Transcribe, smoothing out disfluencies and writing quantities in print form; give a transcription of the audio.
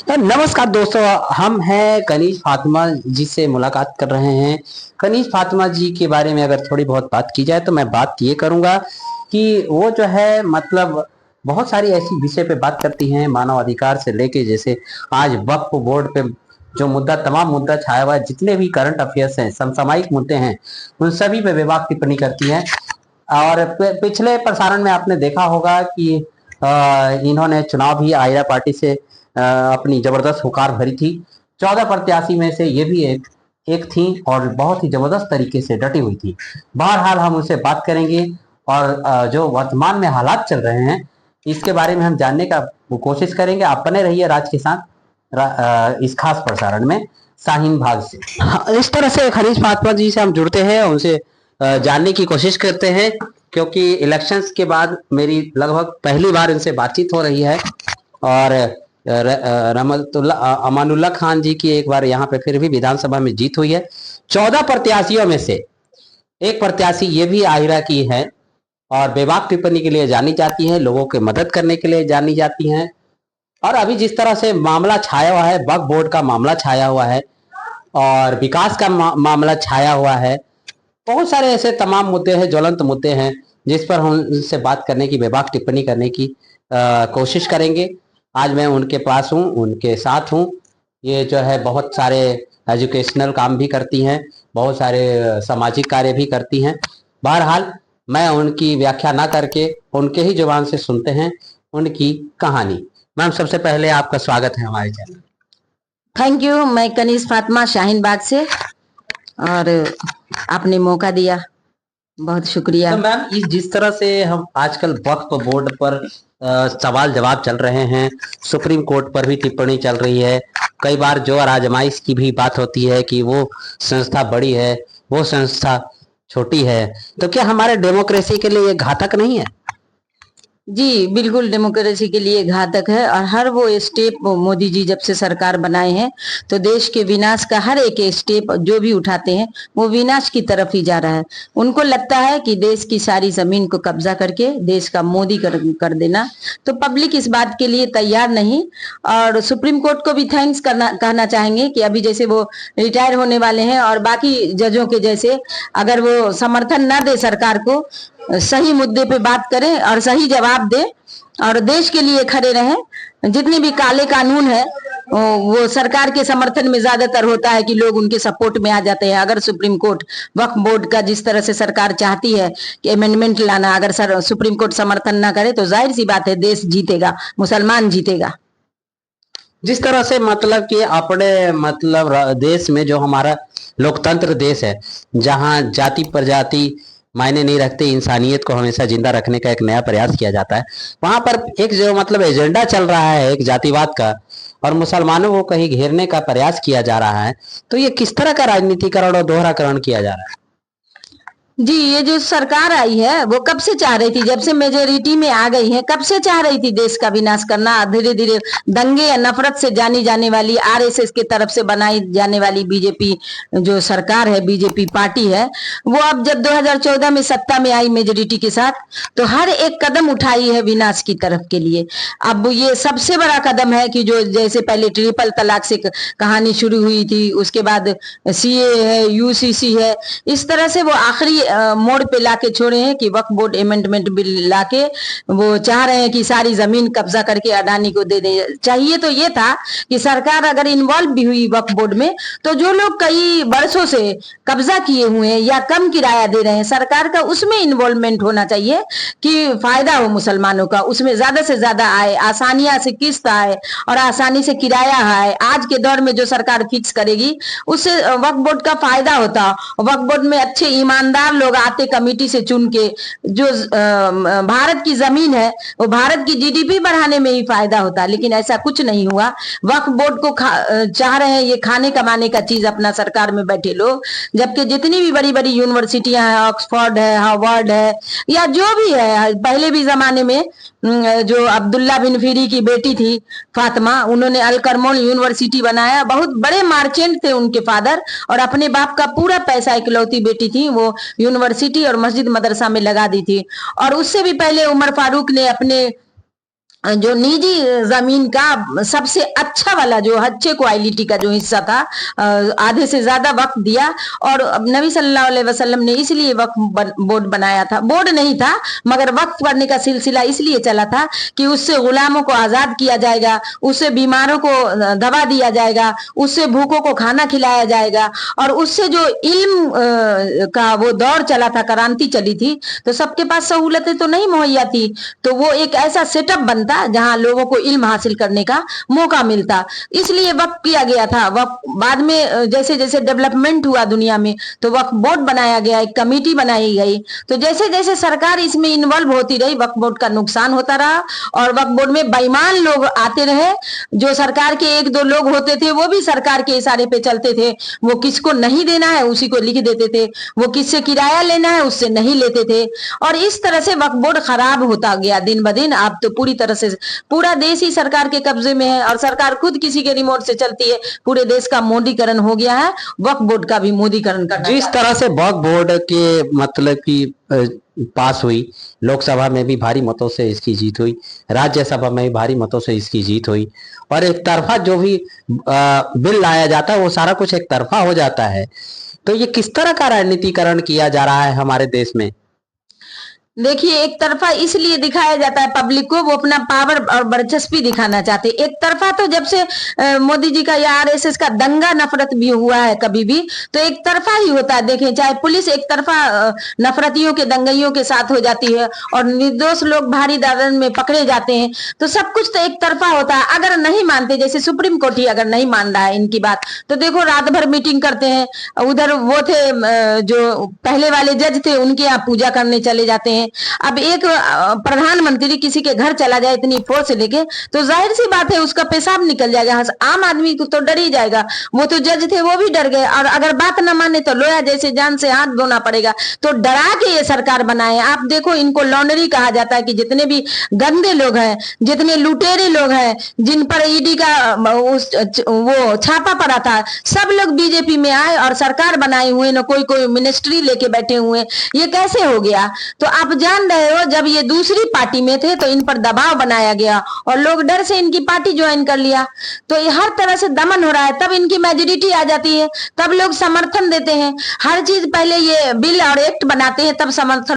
तो नमस्कार दोस्तों, हम हैं कनीज फातिमा जी से मुलाकात कर रहे हैं। कनीज फातिमा जी के बारे में अगर थोड़ी बहुत बात की जाए तो मैं बात ये करूंगा कि वो जो है मतलब बहुत सारी ऐसी विषय पे बात करती हैं, मानव अधिकार से लेके जैसे आज वक्फ बोर्ड पे जो मुद्दा तमाम मुद्दा छाया हुआ है, जितने भी करंट अफेयर्स हैं, समसामयिक मुद्दे हैं, उन सभी पे बेबाक टिप्पणी करती हैं। और पिछले प्रसारण में आपने देखा होगा कि इन्होंने चुनाव भी आइरा पार्टी से अपनी जबरदस्त हुकार भरी थी। 14 प्रत्याशी में से ये भी एक थी और बहुत ही जबरदस्त तरीके से डटी हुई थी। बहरहाल हम उनसे बात करेंगे और जो वर्तमान में हालात चल रहे हैं इसके बारे में हम जानने का कोशिश करेंगे। आप बने रहिए राज के साथ इस खास प्रसारण में शाहीन भाग से। इस तरह से खनीज फातिमा जी से हम जुड़ते हैं, उनसे जानने की कोशिश करते हैं, क्योंकि इलेक्शंस के बाद मेरी लगभग पहली बार इनसे बातचीत हो रही है। और अमानुल्लाह खान जी की एक बार यहाँ पे फिर भी विधानसभा में जीत हुई है। 14 प्रत्याशियों में से एक प्रत्याशी ये भी आहिरा की है और बेबाक टिप्पणी के लिए जानी जाती है, लोगों की मदद करने के लिए जानी जाती हैं। और अभी जिस तरह से मामला छाया हुआ है, वक्फ बोर्ड का मामला छाया हुआ है और विकास का मामला छाया हुआ है, बहुत सारे ऐसे तमाम मुद्दे हैं, ज्वलंत मुद्दे हैं, जिस पर हम उनसे बात करने की, बेबाक टिप्पणी करने की कोशिश करेंगे। आज मैं उनके पास हूँ, उनके साथ हूँ। ये जो है बहुत सारे एजुकेशनल काम भी करती हैं, बहुत सारे सामाजिक कार्य भी करती हैं। बहरहाल मैं उनकी व्याख्या ना करके उनके ही जुबान से सुनते हैं उनकी कहानी। मैम, सबसे पहले आपका स्वागत है हमारे चैनल। Thank you. मैं कनीज फातिमा शाहीन बाग से, और आपने मौका दिया, बहुत शुक्रिया। तो मैम, इस जिस तरह से हम आजकल वक्फ बोर्ड पर सवाल जवाब चल रहे हैं, सुप्रीम कोर्ट पर भी टिप्पणी चल रही है, कई बार जो आजमाइश की भी बात होती है कि वो संस्था बड़ी है, वो संस्था छोटी है, तो क्या हमारे डेमोक्रेसी के लिए ये घातक नहीं है? जी बिल्कुल, डेमोक्रेसी के लिए घातक है। और हर वो स्टेप मोदी जी जब से सरकार बनाए हैं तो देश के विनाश का हर एक स्टेप जो भी उठाते हैं वो विनाश की तरफ ही जा रहा है। उनको लगता है कि देश की सारी जमीन को कब्जा करके देश का मोदी कर देना, तो पब्लिक इस बात के लिए तैयार नहीं। और सुप्रीम कोर्ट को भी थैंक्स कहना चाहेंगे कि अभी जैसे वो रिटायर होने वाले हैं और बाकी जजों के जैसे अगर वो समर्थन न दे सरकार को, सही मुद्दे पे बात करें और सही जवाब दे और देश के लिए खड़े रहें। जितने भी काले कानून है वो सरकार के समर्थन में ज्यादातर होता है कि लोग उनके सपोर्ट में आ जाते हैं। अगर सुप्रीम कोर्ट वक्फ बोर्ड का जिस तरह से सरकार चाहती है कि अमेंडमेंट लाना, अगर सुप्रीम कोर्ट समर्थन ना करे तो जाहिर सी बात है देश जीतेगा, मुसलमान जीतेगा। जिस तरह से मतलब कि अपने मतलब देश में जो हमारा लोकतंत्र देश है, जहाँ जाति प्रजाति मायने नहीं रखते, इंसानियत को हमेशा जिंदा रखने का एक नया प्रयास किया जाता है, वहां पर एक जो मतलब एजेंडा चल रहा है एक जातिवाद का और मुसलमानों को कहीं घेरने का प्रयास किया जा रहा है, तो ये किस तरह का राजनीतिकरण और दोहराकरण किया जा रहा है? जी, ये जो सरकार आई है वो कब से चाह रही थी, जब से मेजोरिटी में आ गई है, कब से चाह रही थी देश का विनाश करना। धीरे धीरे दंगे या नफरत से जानी जाने वाली, आरएसएस के तरफ से बनाई जाने वाली बीजेपी जो सरकार है, बीजेपी पार्टी है, वो अब जब 2014 में सत्ता में आई मेजोरिटी के साथ, तो हर एक कदम उठाई है विनाश की तरफ के लिए। अब ये सबसे बड़ा कदम है कि जो जैसे पहले ट्रिपल तलाक से कहानी शुरू हुई थी, उसके बाद सीए है, यूसीसी है, इस तरह से वो आखिरी मोड़ पे लाके छोड़े हैं कि वक्फ बोर्ड अमेंडमेंट बिल लाके वो चाह रहे हैं कि सारी जमीन कब्जा करके अडानी को दे दे। चाहिए तो ये था कि सरकार अगर इन्वॉल्व भी हुई वक्फ बोर्ड में, तो जो लोग कई वर्षों से कब्जा किए हुए हैं या कम किराया दे रहे हैं, सरकार का उसमें इन्वॉल्वमेंट होना चाहिए कि फायदा हो मुसलमानों का, उसमें ज्यादा से ज्यादा आए, आसानियां से किस्त आए और आसानी से किराया आए। आज के दौर में जो सरकार फिक्स करेगी उससे वक्फ बोर्ड का फायदा होता। वक्फ बोर्ड में अच्छे ईमानदार लोग आते कमेटी से चुन के, जो भारत की जमीन है वो भारत की जीडीपी बढ़ाने में ही फायदा होता, लेकिन ऐसा कुछ नहीं हुआ। वक्फ बोर्ड को चाह रहे हैं ये खाने कमाने का चीज अपना सरकार में बैठे लोग, जबकि जितनी भी बड़ी बड़ी यूनिवर्सिटियां हैं, ऑक्सफोर्ड है, हार्वर्ड है, या जो भी है, पहले भी जमाने में जो अब्दुल्ला बिन फिरी की बेटी थी फातिमा, उन्होंने अल करमोन यूनिवर्सिटी बनाया। बहुत बड़े मार्चेंट थे उनके फादर, और अपने बाप का पूरा पैसा, इकलौती बेटी थी वो यूनिवर्सिटी और मस्जिद मदरसा में लगा दी थी। और उससे भी पहले उमर फारूक ने अपने जो निजी जमीन का सबसे अच्छा वाला जो अच्छे क्वालिटी का जो हिस्सा था, आधे से ज्यादा वक्फ दिया। और नबी सल्लल्लाहु अलैहि वसल्लम ने इसलिए वक्फ बोर्ड बनाया था, बोर्ड नहीं था मगर वक्फ करने का सिलसिला इसलिए चला था कि उससे गुलामों को आजाद किया जाएगा, उससे बीमारों को दवा दिया जाएगा, उससे भूखों को खाना खिलाया जाएगा, और उससे जो इल्म का वो दौर चला था, क्रांति चली थी, तो सबके पास सहूलतें तो नहीं मुहैया थी, तो वो एक ऐसा सेटअप बनता जहां लोगों को इल्म हासिल करने का मौका मिलता, इसलिए वक्फ किया गया था। वक्फ बाद में जैसे जैसे डेवलपमेंट हुआ दुनिया में तो वक्फ बोर्ड बनाया गया, एक कमेटी बनाई गई, तो जैसे जैसे सरकार इसमें इन्वॉल्व होती रही वक्फ बोर्ड का नुकसान होता रहा, और वक्फ बोर्ड में बेईमान लोग आते रहे, जो सरकार के एक दो लोग होते थे वो भी सरकार के इशारे पे चलते थे, वो किसको नहीं देना है उसी को लिख देते थे, वो किससे किराया लेना है उससे नहीं लेते थे, और इस तरह से वक्फ बोर्ड खराब होता गया दिन ब दिन। अब तो पूरी तरह से पूरा देश ही सरकार के कब्जे में है, और सरकार खुद किसी के रिमोट से चलती है, पूरे देश का मोदीकरण हो गया है, वक्फ बोर्ड का भी मोदीकरण करना। जिस तरह से वक्फ बोर्ड के मतलब की पास हुई, लोकसभा में भी भारी मतों से इसकी जीत हुई, राज्यसभा में भी भारी मतों से इसकी जीत हुई, और एक तरफा जो भी बिल लाया जाता है वो सारा कुछ एक तरफा हो जाता है। तो ये किस तरह का राजनीतिकरण किया जा रहा है हमारे देश में? देखिए, एक तरफा इसलिए दिखाया जाता है पब्लिक को, वो अपना पावर और वर्चस्वी दिखाना चाहते हैं। एक तरफा तो जब से मोदी जी का या आरएसएस का दंगा नफरत भी हुआ है कभी भी, तो एक तरफा ही होता है। देखें, चाहे पुलिस एक तरफा नफरतियों के दंगइयों के साथ हो जाती है और निर्दोष लोग भारी दादन में पकड़े जाते हैं, तो सब कुछ तो एक तरफा होता है। अगर नहीं मानते, जैसे सुप्रीम कोर्ट ही अगर नहीं मान रहा है इनकी बात, तो देखो रात भर मीटिंग करते हैं। उधर वो थे जो पहले वाले जज थे, उनके यहाँ पूजा करने चले जाते हैं। अब एक प्रधानमंत्री किसी के घर चला जाए इतनी फोर्स लेके, तो जाहिर सी बात है उसका पेशाब निकल जाएगा। आम आदमी को तो डर ही जाएगा। वो तो जज थे, वो भी डर गए, और अगर बात न माने तो लोया जैसे जान से हाथ धोना पड़ेगा। तो डरा के ये सरकार बनाए। आप देखो, इनको लॉन्ड्री कहा जाता है कि जितने भी गंदे लोग हैं, जितने लुटेरे लोग हैं, जिन पर ईडी का वो छापा पड़ा था, सब लोग बीजेपी में आए और सरकार बनाए हुए, न कोई कोई मिनिस्ट्री लेके बैठे हुए। ये कैसे हो गया? तो आप जान रहे हो, जब ये दूसरी पार्टी में थे तो इन पर दबाव बनाया गया और लोग डर से इनकी पार्टी ज्वाइन कर लिया। तो ये हर तरह से दमन हो रहा है, तब इनकी मेजोरिटी आ जाती है, तब लोग समर्थन देते हैं। हर चीज पहले ये बिल और एक्ट बनाते हैं, तब समर्थन